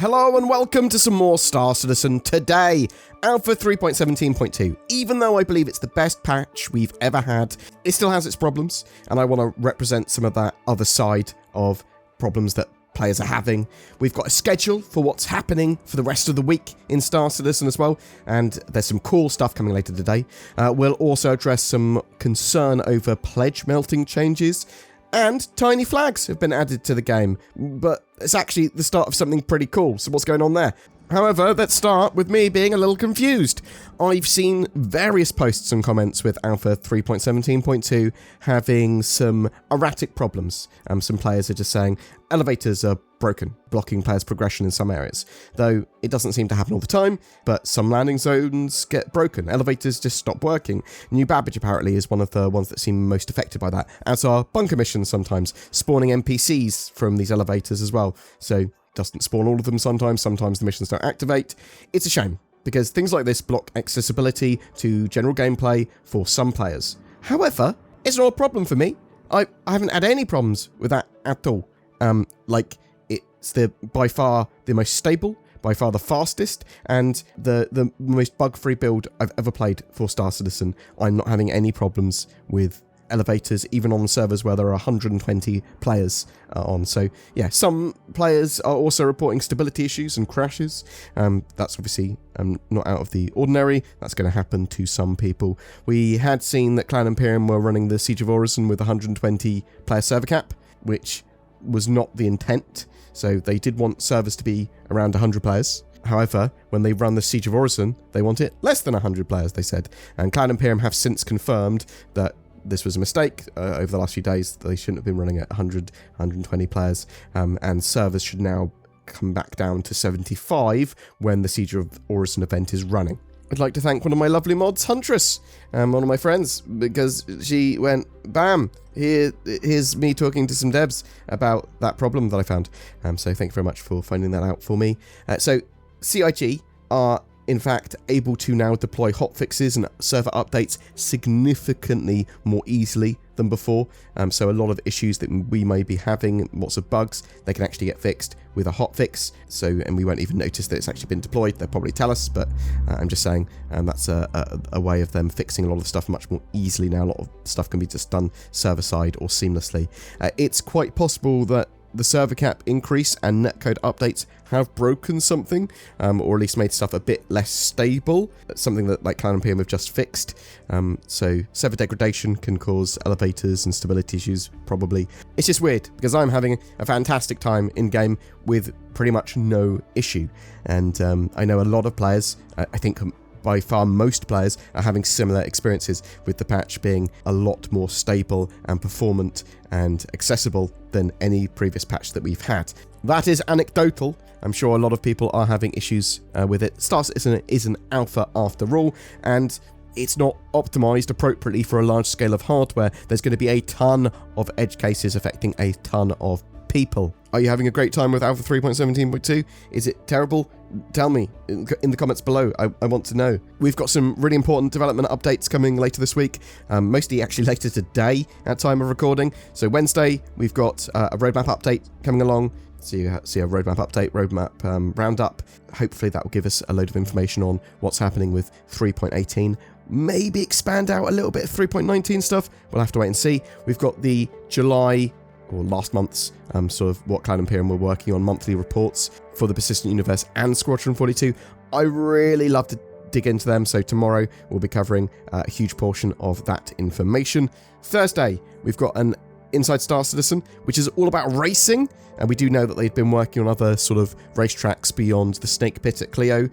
Hello and welcome to some more Star Citizen today. Alpha 3.17.2. Even though I believe it's the best patch we've ever had, it still has its problems, and I want to represent some of that other side of problems that players are having. We've got a schedule for what's happening for the rest of the week in Star Citizen as well, and there's some cool stuff coming later today. We'll also address some concern over pledge melting changes, and tiny flags have been added to the game, but it's actually the start of something pretty cool, so what's going on there? However, let's start with me being a little confused. I've seen various posts and comments with Alpha 3.17.2 having some erratic problems. Some players are just saying elevators are broken, blocking players' progression in some areas. Though it doesn't seem to happen all the time, but some landing zones get broken. Elevators just stop working. New Babbage apparently is one of the ones that seem most affected by that, as are bunker missions sometimes, spawning NPCs from these elevators as well. So doesn't spawn all of them sometimes the missions don't activate. It's a shame, because things like this block accessibility to general gameplay for some players. However, it's not a problem for me. I haven't had any problems with that at all. It's by far the most stable, by far the fastest, and the most bug-free build I've ever played for Star Citizen. I'm not having any problems with elevators, even on servers where there are 120 players on. So yeah, some players are also reporting stability issues and crashes. That's obviously not out of the ordinary. That's going to happen to some people. We had seen that Cloud Imperium were running the Siege of Orison with 120 player server cap, which was not the intent. So they did want servers to be around 100 players. However, when they run the Siege of Orison, they want it less than 100 players, they said. And Cloud Imperium have since confirmed that this was a mistake. Over the last few days, they shouldn't have been running at 120 players, and servers should now come back down to 75 when the Siege of Orison event is running. I'd like to thank one of my lovely mods, Huntress, one of my friends, because she went, bam, here's me talking to some devs about that problem that I found. So thank you very much for finding that out for me. So CIG are in fact able to now deploy hotfixes and server updates significantly more easily than before. So a lot of issues that we may be having, lots of bugs, they can actually get fixed with a hotfix. And we won't even notice that it's actually been deployed. They'll probably tell us, but I'm just saying that's a way of them fixing a lot of stuff much more easily now. A lot of stuff can be just done server side or seamlessly. It's quite possible that the server cap increase and netcode updates have broken something, or at least made stuff a bit less stable. That's something that like Cloud Imperium have just fixed. So server degradation can cause elevators and stability issues, probably. It's just weird, because I'm having a fantastic time in-game with pretty much no issue. And I know a lot of players, I think by far most players, are having similar experiences with the patch being a lot more stable and performant and accessible than any previous patch that we've had. That is anecdotal. I'm sure a lot of people are having issues with it. Star Citizen is an alpha after all, and it's not optimized appropriately for a large scale of hardware. There's going to be a ton of edge cases affecting a ton of people. Are you having a great time with Alpha 3.17.2? Is it terrible? Tell me in the comments below. I want to know. We've got some really important development updates coming later this week, mostly actually later today at time of recording. So Wednesday, we've got a roadmap update coming along. So you see a roadmap update, roadmap roundup. Hopefully that will give us a load of information on what's happening with 3.18. Maybe expand out a little bit of 3.19 stuff. We'll have to wait and see. We've got the July or last month's sort of what Cloud Imperium were working on monthly reports for the Persistent Universe and Squadron 42. I really love to dig into them, so tomorrow we'll be covering a huge portion of that information. Thursday, we've got an Inside Star Citizen, which is all about racing, and we do know that they've been working on other sort of racetracks beyond the Snake Pit at Clio,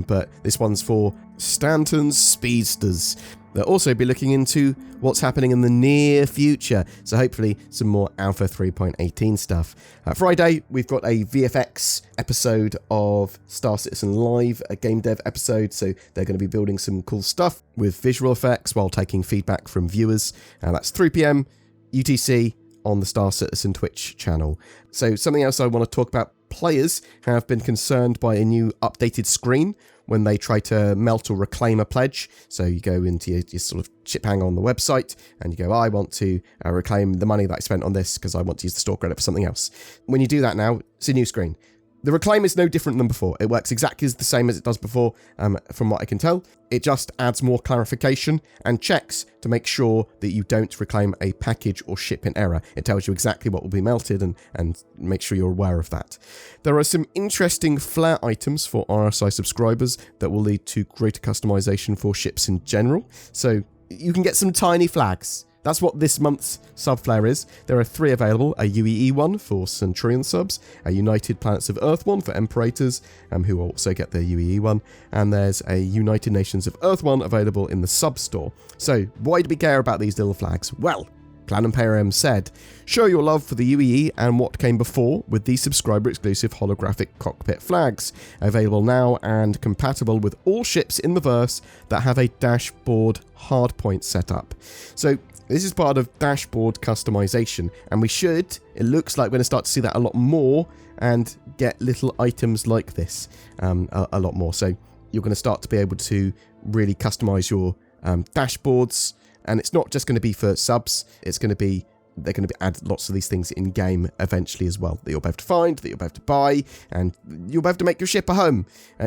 but this one's for Stanton's Speedsters. They'll also be looking into what's happening in the near future, so hopefully some more Alpha 3.18 stuff. Friday, we've got a VFX episode of Star Citizen Live, a game dev episode, so they're going to be building some cool stuff with visual effects while taking feedback from viewers. That's 3 p.m. UTC on the Star Citizen Twitch channel. So something else I want to talk about, players have been concerned by a new updated screen when they try to melt or reclaim a pledge. So you go into your sort of chip hanger on the website and you go, I want to reclaim the money that I spent on this because I want to use the store credit for something else. When you do that now, it's a new screen. The reclaim is no different than before. It works exactly the same as it does before, from what I can tell. It just adds more clarification and checks to make sure that you don't reclaim a package or ship in error. It tells you exactly what will be melted and make sure you're aware of that. There are some interesting flare items for RSI subscribers that will lead to greater customization for ships in general. So you can get some tiny flags. That's what this month's sub flare is. There are 3 available, a UEE one for Centurion subs, a United Planets of Earth one for Emperators, who also get their UEE one, and there's a United Nations of Earth one available in the sub store. So why do we care about these little flags? Well, Cloud Imperium said, show your love for the UEE and what came before with these subscriber-exclusive holographic cockpit flags, available now and compatible with all ships in the verse that have a dashboard hardpoint setup. So this is part of dashboard customization, and it looks like we're going to start to see that a lot more and get little items like this a lot more. So you're going to start to be able to really customize your dashboards, and it's not just going to be for subs, they're going to add lots of these things in game eventually as well, that you'll be able to find, that you'll be able to buy, and you'll be able to make your ship a home.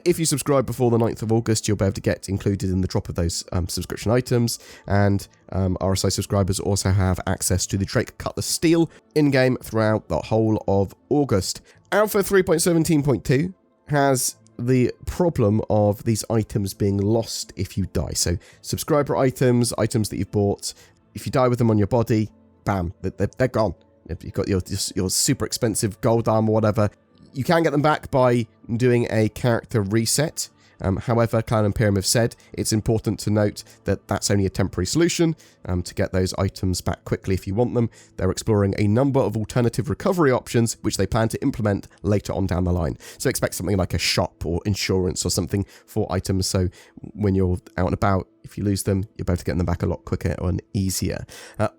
If you subscribe before the 9th of August, you'll be able to get included in the drop of those subscription items, and RSI subscribers also have access to the Drake Cutlass Steel in-game throughout the whole of August. Alpha 3.17.2 has the problem of these items being lost if you die. So subscriber items that you've bought, if you die with them on your body, bam, they're gone. If you've got your super expensive gold arm or whatever, you can get them back by doing a character reset. However, Cloud Imperium have said it's important to note that that's only a temporary solution to get those items back quickly if you want them. They're exploring a number of alternative recovery options, which they plan to implement later on down the line. So expect something like a shop or insurance or something for items, so when you're out and about, if you lose them, you'll be able to get them back a lot quicker and easier.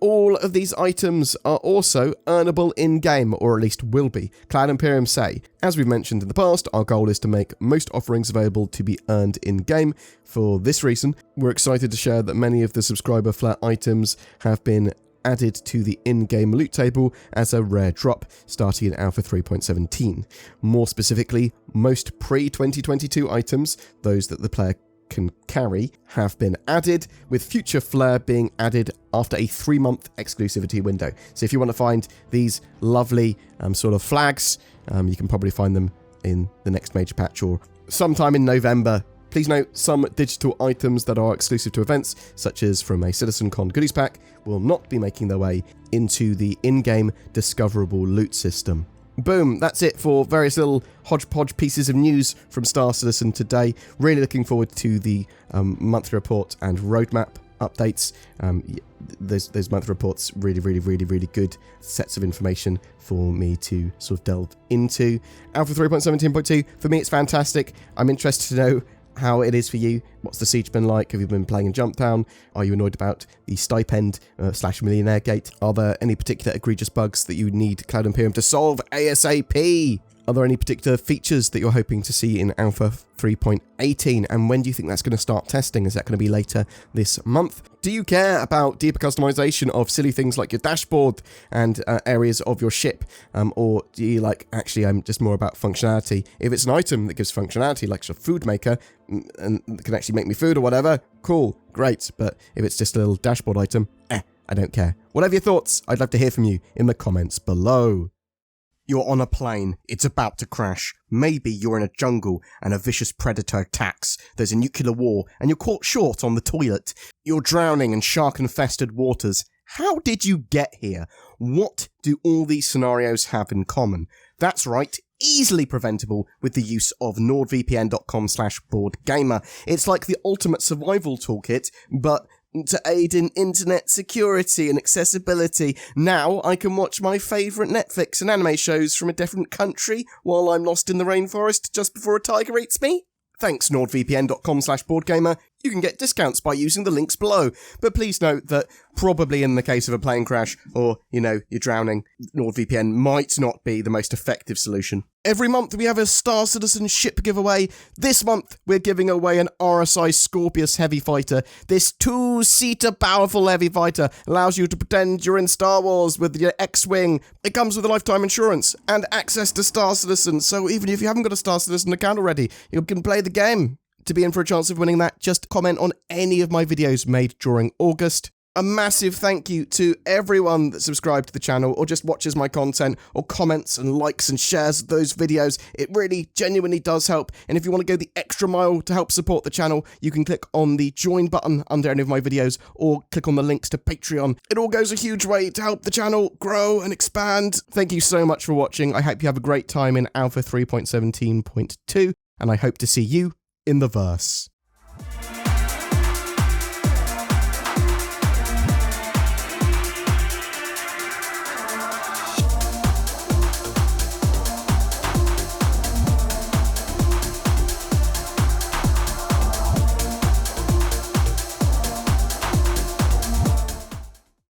All of these items are also earnable in-game, or at least will be. Cloud Imperium say, as we've mentioned in the past, our goal is to make most offerings available to be earned in-game. For this reason, we're excited to share that many of the subscriber flare items have been added to the in-game loot table as a rare drop, starting in Alpha 3.17. More specifically, most pre-2022 items, those that the player can carry, have been added, with future flare being added after a 3-month exclusivity window. So if you want to find these lovely sort of flags, you can probably find them in the next major patch or sometime in November. Please note, some digital items that are exclusive to events, such as from a CitizenCon goodies pack, will not be making their way into the in-game discoverable loot system. Boom, that's it for various little hodgepodge pieces of news from Star Citizen today. Really looking forward to the monthly report and roadmap updates. Those monthly reports, really good sets of information for me to sort of delve into. Alpha 3.17.2, for me it's fantastic. I'm interested to know how it is for you. What's the siege been like? Have you been playing in Jumpdown? Are you annoyed about the stipend / millionaire gate? Are there any particular egregious bugs that you need Cloud Imperium to solve ASAP? Are there any particular features that you're hoping to see in Alpha 3.18? And when do you think that's going to start testing? Is that going to be later this month? Do you care about deeper customization of silly things like your dashboard and areas of your ship? Or do you like, actually, I'm just more about functionality? If it's an item that gives functionality, like a food maker, and can actually make me food or whatever, cool, great. But if it's just a little dashboard item, I don't care. Whatever your thoughts, I'd love to hear from you in the comments below. You're on a plane, it's about to crash. Maybe you're in a jungle and a vicious predator attacks. There's a nuclear war and you're caught short on the toilet. You're drowning in shark-infested waters. How did you get here? What do all these scenarios have in common? That's right, easily preventable with the use of nordvpn.com/BoredGamer. It's like the ultimate survival toolkit, but to aid in internet security and accessibility. Now I can watch my favourite Netflix and anime shows from a different country while I'm lost in the rainforest just before a tiger eats me. Thanks, nordvpn.com/BoredGamer. you can get discounts by using the links below. But please note that probably in the case of a plane crash or, you're drowning, NordVPN might not be the most effective solution. Every month we have a Star Citizen ship giveaway. This month we're giving away an RSI Scorpius heavy fighter. This 2-seater powerful heavy fighter allows you to pretend you're in Star Wars with your X-Wing. It comes with a lifetime insurance and access to Star Citizen, so even if you haven't got a Star Citizen account already, you can play the game. To be in for a chance of winning that, just comment on any of my videos made during August. A massive thank you to everyone that subscribed to the channel or just watches my content or comments and likes and shares those videos. It really genuinely does help. And if you want to go the extra mile to help support the channel, you can click on the join button under any of my videos or click on the links to Patreon. It all goes a huge way to help the channel grow and expand. Thank you so much for watching. I hope you have a great time in Alpha 3.17.2 and I hope to see you in the verse.